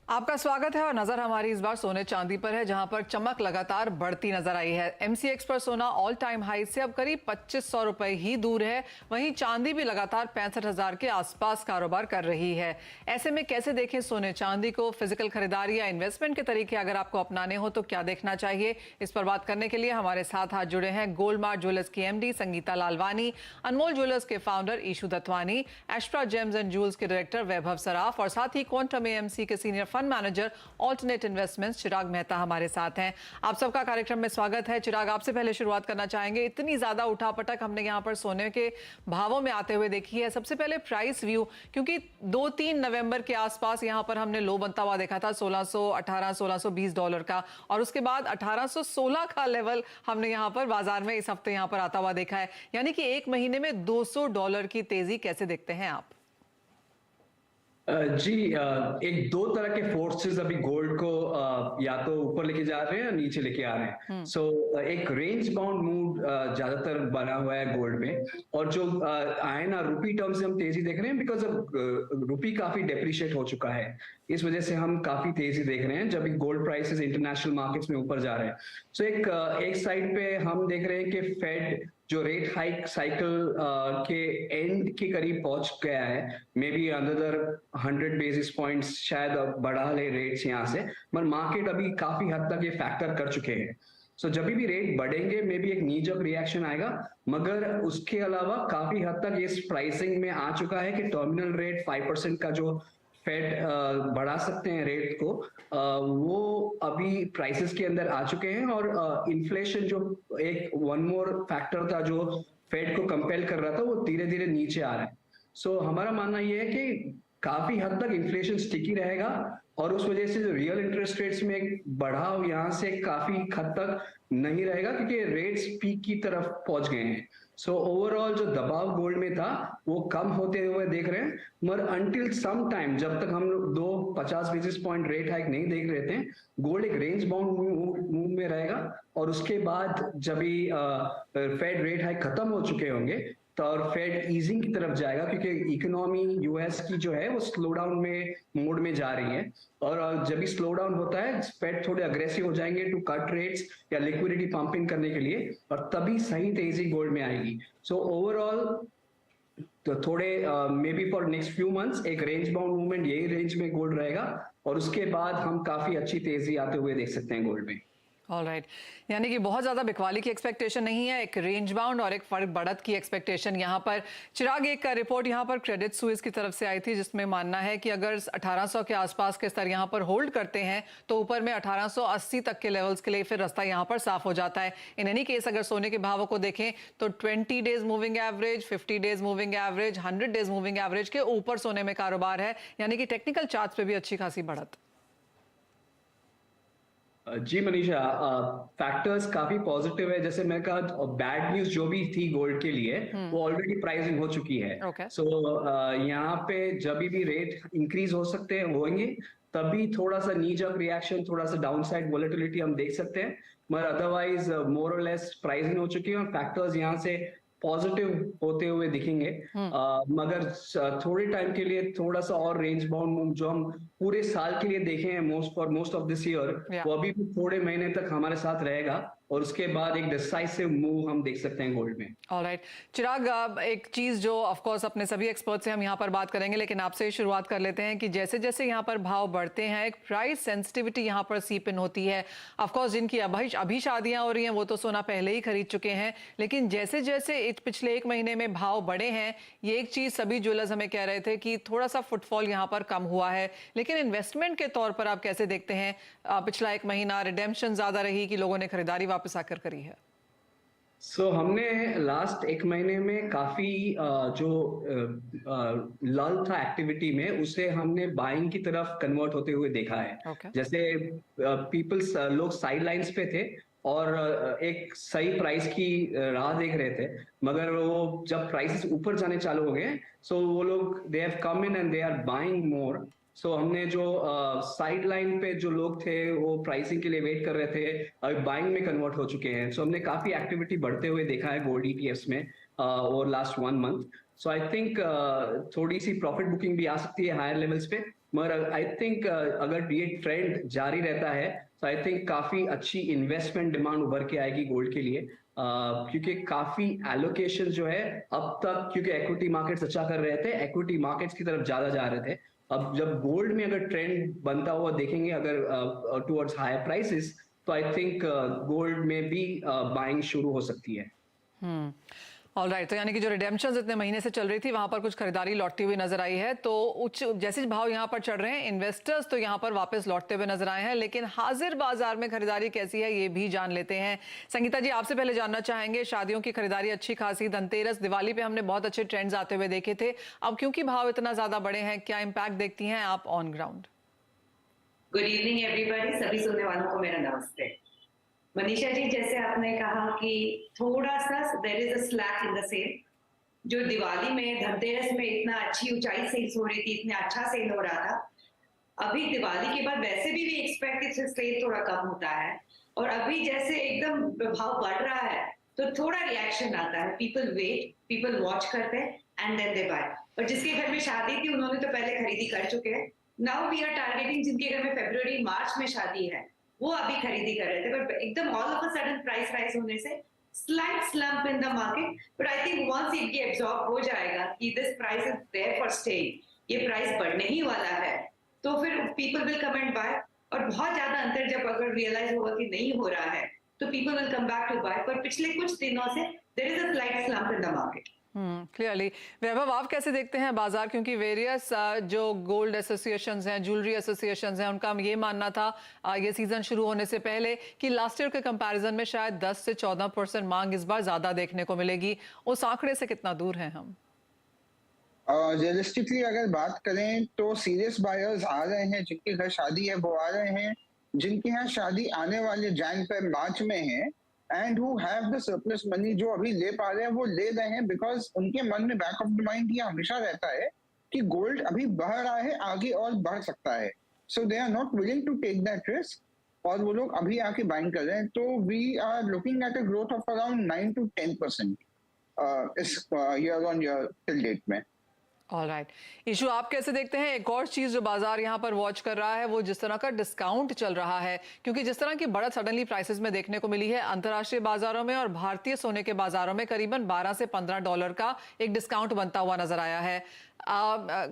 आपका स्वागत है और नजर हमारी इस बार सोने चांदी पर है, जहां पर चमक लगातार बढ़ती नजर आई है। एमसीएक्स पर सोना ऑल टाइम हाई से अब करीब 2500 रुपए ही दूर है। वहीं चांदी भी लगातार 65,000 के आसपास कारोबार कर रही है। ऐसे में कैसे देखें सोने चांदी को? फिजिकल खरीदारी या इन्वेस्टमेंट के तरीके अगर आपको अपनाने हो तो क्या देखना चाहिए? इस पर बात करने के लिए हमारे साथ आज जुड़े हैं गोल्ड मार्ट ज्वेलर्स की एमडी संगीता लालवानी, अनमोल ज्वेलर्स के founder Ishu Datwani, Astra Gems and Jewels के डायरेक्टर वैभव सराफ और साथ ही क्वांटम एएमसी के senior fund manager alternate investments Chirag Mehta हमारे साथ हैं। आप सबका कार्यक्रम में स्वागत है। चिराग, आपसे पहले शुरुआत करना चाहेंगे। इतनी ज्यादा उठापटक हमने यहाँ पर सोने के भावों में आते हुए देखी है। सबसे पहले प्राइस व्यू, क्योंकि 2-3 नवंबर के आसपास यहाँ पर हमने लो बनता हुआ देखा था $1618-1620 का, और उसके बाद 1816 का लेवल हमने यहाँ पर बाजार में इस हफ्ते यहाँ पर आता हुआ देखा है। यानी कि एक महीने में $200 की तेजी कैसे देखते हैं आप? जी, एक दो तरह के फोर्सेस अभी गोल्ड को या तो ऊपर लेके जा रहे हैं या नीचे लेके आ रहे हैं। सो एक रेंज बाउंड मूव ज्यादातर बना हुआ है गोल्ड में, और जो आए ना रुपी टर्म से हम तेजी देख रहे हैं, बिकॉज अब रुपी काफी डेप्रिशिएट हो चुका है। इस वजह से हम काफी तेजी देख रहे हैं जब गोल्ड प्राइसेस इंटरनेशनल मार्केट्स में ऊपर जा रहे हैं। सो एक साइड पे हम देख रहे हैं कि फेड जो रेट हाइक साइकिल के एंड के करीब पहुंच गया है, may be another 100 basis points शायद बढ़ा ले रेट्स यहाँ से, पर मार्केट अभी काफी हद तक ये फैक्टर कर चुके हैं। सो जब भी रेट बढ़ेंगे मे बी एक नीजक रिएक्शन आएगा, मगर उसके अलावा काफी हद तक इस प्राइसिंग में आ चुका है कि टर्मिनल रेट 5% का जो फेड बढ़ा सकते हैं रेट को, वो अभी प्राइसेस के अंदर आ चुके हैं। और इन्फ्लेशन जो एक वन मोर फैक्टर था जो फेड को कंपेल कर रहा था, वो धीरे धीरे नीचे आ रहा है। सो हमारा मानना ये है कि काफी हद तक इन्फ्लेशन स्टिकी रहेगा, और उस वजह से जो रियल इंटरेस्ट रेट्स में एक बढ़ाव यहाँ से काफी हद तक नहीं रहेगा, क्योंकि रेट्स पीक की तरफ पहुंच गए हैं। सो ओवरऑल जो दबाव गोल्ड में था वो कम होते हुए देख रहे हैं, मगर अंटिल सम टाइम जब तक हम लोग 250 बेसिस पॉइंट रेट हाइक नहीं देख रहे थे, गोल्ड एक रेंज बाउंड मूव में रहेगा। और उसके बाद जब भी फेड रेट हाइक खत्म हो चुके होंगे तो और फेड ईजिंग की तरफ जाएगा, क्योंकि इकोनॉमी यूएस की जो है वो स्लो डाउन में मोड में जा रही है। और जब भी स्लो डाउन होता है फेड थोड़े अग्रेसिव हो जाएंगे टू कट रेट्स या लिक्विडिटी पंपिंग करने के लिए, और तभी सही तेजी गोल्ड में आएगी। सो ओवरऑल तो थोड़े may be for next few months एक रेंज बाउंड मूवमेंट यही रेंज में गोल्ड रहेगा, और उसके बाद हम काफी अच्छी तेजी आते हुए देख सकते हैं गोल्ड में। ऑलराइट, यानी कि बहुत ज्यादा बिकवाली की एक्सपेक्टेशन नहीं है, एक रेंज बाउंड और एक फर्क बढ़त की एक्सपेक्टेशन यहाँ पर। चिराग, एक रिपोर्ट यहाँ पर क्रेडिट स्विस की तरफ से आई थी जिसमें मानना है कि अगर 1800 के आसपास के स्तर यहाँ पर होल्ड करते हैं तो ऊपर में 1880 तक के लेवल्स के लिए फिर रास्ता यहाँ पर साफ हो जाता है। इन एनी केस अगर सोने के भावों को देखें तो 20 days moving average, 50 days moving average, 100 days moving average के ऊपर सोने में कारोबार है, यानी कि टेक्निकल चार्ट्स पे भी अच्छी खासी बढ़त। जी मनीषा, फैक्टर्स काफी पॉजिटिव है। जैसे मैं कहा, बैड न्यूज जो भी थी गोल्ड के लिए वो ऑलरेडी प्राइसिंग हो चुकी है। Okay. सो यहाँ पे जब भी रेट इंक्रीज हो सकते हैं होंगे, तभी थोड़ा सा नीजक रिएक्शन, थोड़ा सा डाउनसाइड वोलेटिलिटी हम देख सकते हैं, मगर अदरवाइज मोर और लेस प्राइसिंग हो चुकी है, और फैक्टर्स यहाँ से पॉजिटिव होते हुए दिखेंगे। मगर थोड़े टाइम के लिए थोड़ा सा और रेंज बाउंड जो हम पूरे साल के लिए देखे हैं मोस्ट ऑफ दिस ईयर, वो अभी भी थोड़े महीने तक हमारे साथ रहेगा, और उसके बाद एक डिसाइसिव मूव हम देख सकते हैं गोल्ड में। ऑलराइट चिराग, एक चीज जो ऑफ कोर्स अपने सभी एक्सपर्ट से हम यहाँ पर बात करेंगे, लेकिन आपसे ही शुरुआत कर लेते हैं कि जैसे जैसे यहाँ पर भाव बढ़ते हैं एक प्राइस सेंसिटिविटी यहाँ पर सीप इन होती है। ऑफ कोर्स जिनकी अभी शादियां हो रही हैं वो तो सोना पहले ही खरीद चुके हैं, लेकिन जैसे जैसे पिछले एक महीने में भाव बढ़े हैं, ये एक चीज सभी ज्वेलर्स हमें कह रहे थे कि थोड़ा सा फुटफॉल यहाँ पर कम हुआ है। लेकिन इन्वेस्टमेंट के तौर पर आप कैसे देखते हैं? पिछला एक महीना रिडेम्पशन ज्यादा रही कि लोगों ने खरीदारी वापस आकर करी है? हमने लास्ट एक महीने में काफी जो लल था एक्टिविटी में, उसे हमने बाइंग की तरफ कन्वर्ट होते हुए देखा है। Okay. जैसे पीपल्स लोग साइड लाइंस पे थे और एक सही प्राइस की राह देख रहे थे, मगर वो जब प्राइसेस ऊपर जाने चालू हो गए, सो वो लोग they have come in and they are buying more. हमने जो साइड लाइन पे जो लोग थे वो प्राइसिंग के लिए वेट कर रहे थे, अभी बाइंग में कन्वर्ट हो चुके हैं। हमने काफी एक्टिविटी बढ़ते हुए देखा है गोल्ड ईटीएफ्स में over last 1 month. So I think थोड़ी सी प्रॉफिट बुकिंग भी आ सकती है हायर लेवल्स पे, मगर आई थिंक अगर ये ट्रेंड जारी रहता है तो आई थिंक काफी अच्छी इन्वेस्टमेंट डिमांड उभर के आएगी गोल्ड के लिए, क्योंकि काफी एलोकेशन जो है अब तक, क्योंकि इक्विटी मार्केट्स अच्छा कर रहे थे, इक्विटी मार्केट्स की तरफ ज्यादा जा रहे थे। अब जब गोल्ड में अगर ट्रेंड बनता हुआ देखेंगे अगर टुवर्ड्स हायर प्राइसेस, तो आई थिंक गोल्ड में भी बाइंग शुरू हो सकती है। ऑलराइट, तो यानी कि जो रिडेम्पशंस इतने महीने से चल रही थी वहां पर कुछ खरीदारी लौटती हुई नजर आई है, तो उच्च जैसे भाव यहां पर चढ़ रहे हैं इन्वेस्टर्स तो यहां पर वापस लौटते हुए नजर आए हैं, लेकिन हाजिर बाजार में खरीदारी कैसी है ये भी जान लेते हैं। संगीता जी, आपसे पहले जानना चाहेंगे, शादियों की खरीदारी अच्छी खासी, धनतेरस दिवाली पे हमने बहुत अच्छे ट्रेंड्स आते हुए देखे थे, अब क्योंकि भाव इतना ज्यादा बढ़े हैं, क्या इम्पैक्ट देखती हैं आप on ground? Good evening everybody, सभी सुनने वालों को मेरा नमस्ते। मनीषा जी, जैसे आपने कहा कि थोड़ा सा there is a slack in the sale. जो दिवाली में, धनतेरस में इतना अच्छी ऊंचाई सेल्स हो रही थी, इतना अच्छा सेल हो रहा था, अभी दिवाली के बाद वैसे भी एक्सपेक्टेड सेल थोड़ा कम होता है, और अभी जैसे एकदम भाव बढ़ रहा है तो थोड़ा रिएक्शन आता है। पीपल वेट, पीपल वॉच करते हैं एंड देन दे बाय। और जिसके घर में शादी थी उन्होंने तो पहले खरीदी कर चुके हैं। नाउ वी आर टारगेटिंग जिनके घर में फरवरी मार्च में शादी है, वो अभी खरीदी कर रहे थे, बट एकदम all of a sudden price rise होने से slight slump in the market. But I think once ये एब्जॉर्ब हो जाएगा कि this price is there for staying, ये प्राइस बढ़ने ही वाला है, तो फिर people will come and buy. और बहुत ज्यादा अंतर जब अगर रियलाइज होगा कि नहीं हो रहा है तो people will come back to buy. पर पिछले कुछ दिनों से there is a slight slump in the market. Clearly. Vaibhav, आप कैसे देखते हैं बाजार, क्योंकि वेरियस जो गोल्ड एसोसिएशंस हैं, ज्वेलरी एसोसिएशंस हैं, उनका ये मानना था ये सीजन शुरू होने से पहले कि लास्ट ईयर के कंपैरिजन में शायद 10 से 14% मांग इस बार ज्यादा देखने को मिलेगी, उस आंकड़े से कितना दूर हैं हम? रियलिस्टिकली अगर बात करें तो सीरियस बायर्स आ रहे हैं, जिनके घर शादी है वो आ रहे हैं, जिनके यहाँ शादी आने वाले जैन पर मार्च में है, and who have the surplus money, जो अभी ले पा रहे हैं वो ले रहे हैं, बिकॉज उनके मन में बैक ऑफ द माइंड ये हमेशा रहता है कि गोल्ड अभी बढ़ रहा है, आगे और बढ़ सकता है, so they are not willing to take that risk, और वो लोग अभी आके बाइंग कर रहे हैं। तो we are looking at a growth of around 9 to 10% इस year on year till date में। ऑलराइट, इशू आप कैसे देखते हैं? एक और चीज जो बाजार यहाँ पर वॉच कर रहा है वो जिस तरह का डिस्काउंट चल रहा है, क्योंकि जिस तरह की बढ़त सडनली प्राइसेस में देखने को मिली है अंतर्राष्ट्रीय बाजारों में और भारतीय सोने के बाजारों में, करीबन $12 से $15 का एक डिस्काउंट बनता हुआ नजर आया है।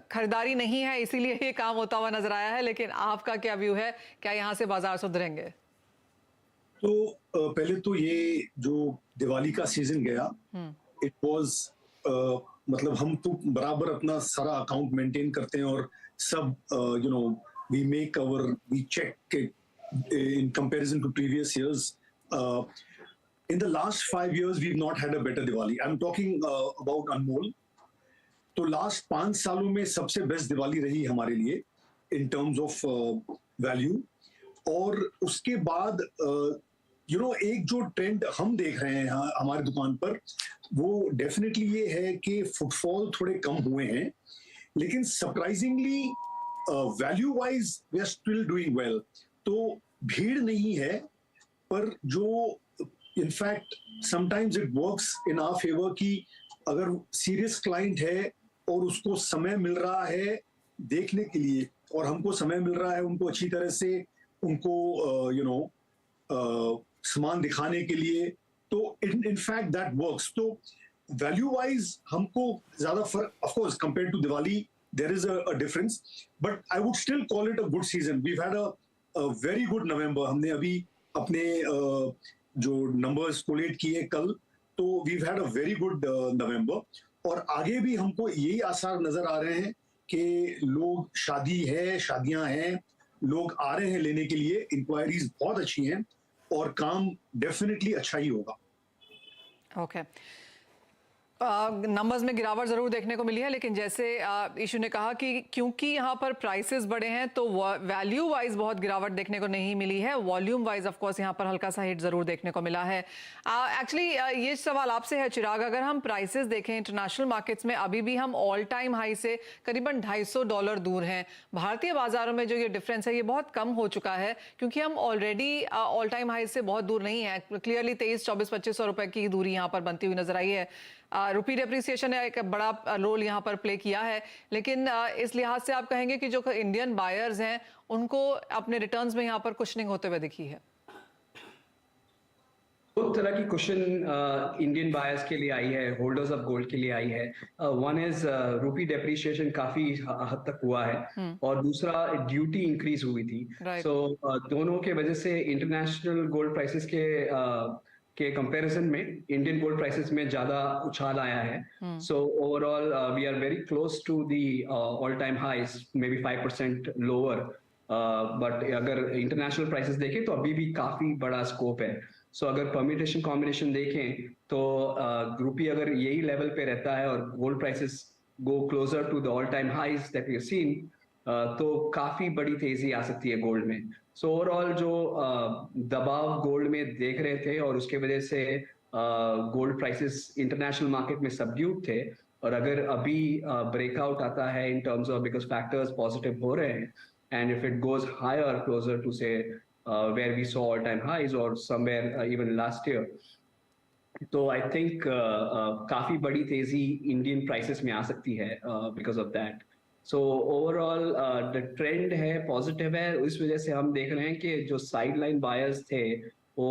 खरीदारी नहीं है इसीलिए ये काम होता हुआ नजर आया है, लेकिन आपका क्या व्यू है, क्या यहाँ से बाजार सुधरेंगे? तो पहले तो ये जो दिवाली का सीजन गया, इट वाज मतलब हम तो बराबर अपना सारा अकाउंट मेंटेन करते हैं और सब we make our, we check in comparison to previous years. In the last 5 years we've not had a better Diwali. I'm talking about Anmol. तो लास्ट 5 सालों में सबसे बेस्ट दिवाली रही हमारे लिए इन टर्म्स ऑफ वैल्यू। और उसके बाद एक जो ट्रेंड हम देख रहे हैं हमारी दुकान पर, वो डेफिनेटली ये है कि फुटफॉल थोड़े कम हुए हैं, लेकिन surprisingly value wise we are still doing well. तो भीड़ नहीं है, पर जो in fact sometimes it works in our favour कि अगर सीरियस क्लाइंट है और उसको समय मिल रहा है देखने के लिए, और हमको समय मिल रहा है उनको अच्छी तरह से उनको सामान दिखाने के लिए, तो इन फैक्ट दैट वर्क्स। तो वैल्यू वाइज हमको ज्यादा फर्क, of course compared to Diwali there is a difference, but I would still call it a good season. We had a very good November. हमने अभी अपने जो नंबर्स कोलेट किए कल, तो we had a very good November, और आगे भी हमको यही आसार नजर आ रहे हैं कि लोग, शादी है, शादियां हैं, लोग आ रहे हैं लेने के लिए, इंक्वायरीज बहुत अच्छी हैं और काम डेफिनेटली अच्छा ही होगा। ओके, नंबर्स में गिरावट जरूर देखने को मिली है, लेकिन जैसे ईशू ने कहा कि क्योंकि यहाँ पर प्राइसेस बढ़े हैं तो वैल्यू वाइज बहुत गिरावट देखने को नहीं मिली है, वॉल्यूम वाइज ऑफ कोर्स यहाँ पर हल्का सा हिट जरूर देखने को मिला है। एक्चुअली ये सवाल आपसे है चिराग, अगर हम प्राइसेस देखें इंटरनेशनल मार्केट्स में अभी भी हम ऑल टाइम हाई से करीबन $250 दूर हैं। भारतीय बाजारों में जो ये डिफरेंस है ये बहुत कम हो चुका है, क्योंकि हम ऑलरेडी ऑल टाइम हाई से बहुत दूर नहीं है। क्लियरली 2300, 2400, 2500 रुपए की दूरी यहाँ पर बनती हुई नजर आई है। रुपी डेप्रिसिएशन ने एक बड़ा रोल यहाँ पर प्ले किया है, लेकिन इस लिहाज से आप कहेंगे कि जो इंडियन बायर्स हैं उनको अपने रिटर्न्स में यहाँ पर कुशनिंग होते हुए दिखी है? दो तरह की क्वेश्चन इंडियन बायर्स के लिए आई है, होल्डर्स ऑफ गोल्ड के लिए आई है। वन इज रूपी डेप्रिसिएशन काफी हद तक हुआ है और दूसरा ड्यूटी इंक्रीज हुई थी। सो दोनों के वजह से इंटरनेशनल गोल्ड प्राइसेस के कंपैरिजन में इंडियन गोल्ड प्राइसेस में ज्यादा उछाल आया है। So overall we are very close to the all time highs, may be 5% lower, but अगर इंटरनेशनल प्राइसेस देखें तो अभी भी काफी बड़ा स्कोप है। सो अगर परम्यूटेशन कॉम्बिनेशन देखें तो रुपी अगर यही लेवल पे रहता है और gold prices go closer to the all time highs that we have seen, तो काफी बड़ी तेजी आ सकती है गोल्ड में। सो ओवरऑल जो दबाव गोल्ड में देख रहे थे और उसके वजह से गोल्ड प्राइसेस इंटरनेशनल मार्केट में सबड्यूड थे, और अगर अभी ब्रेकआउट आता है in terms of because factors positive हो रहे हैं, and if it goes higher closer to say where we saw all-time highs or somewhere even last year, तो I think काफी बड़ी तेजी इंडियन प्राइसेस में आ सकती है because of that. So overall the trend है पॉजिटिव है। इस वजह से हम देख रहे हैं कि जो साइडलाइन बायर्स थे वो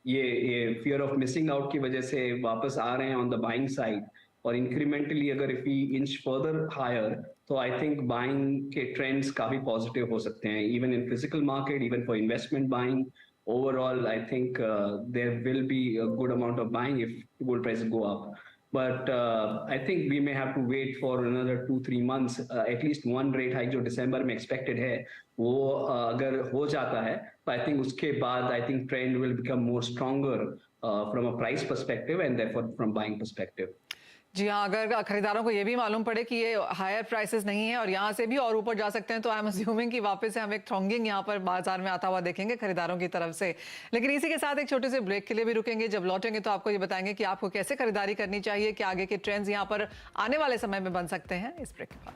ये फियर ऑफ मिसिंग आउट की वजह से वापस आ रहे हैं ऑन द बाइंग साइड, और इंक्रीमेंटली अगर if we inch further higher तो आई थिंक बाइंग के ट्रेंड्स काफी पॉजिटिव हो सकते हैं, even in physical market, even for investment buying. Overall I think there will be a good amount of buying if gold prices go up, but I think we may have to wait for another 2-3 months, at least one rate hike जो दिसंबर में expected है वो अगर हो जाता है तो I think उसके बाद I think trend will become more stronger from a price perspective and therefore from buying perspective. जी हाँ, अगर खरीदारों को ये भी मालूम पड़े कि ये हायर प्राइसेस नहीं है और यहाँ से भी और ऊपर जा सकते हैं, तो आई एम अज्यूमिंग कि वापस से हम एक थ्रॉन्गिंग यहाँ पर बाजार में आता हुआ देखेंगे खरीदारों की तरफ से। लेकिन इसी के साथ एक छोटे से ब्रेक के लिए भी रुकेंगे। जब लौटेंगे तो आपको ये बताएंगे कि आपको कैसे खरीदारी करनी चाहिए, कि आगे के ट्रेंड्स यहाँ पर आने वाले समय में बन सकते हैं। इस ब्रेक के बाद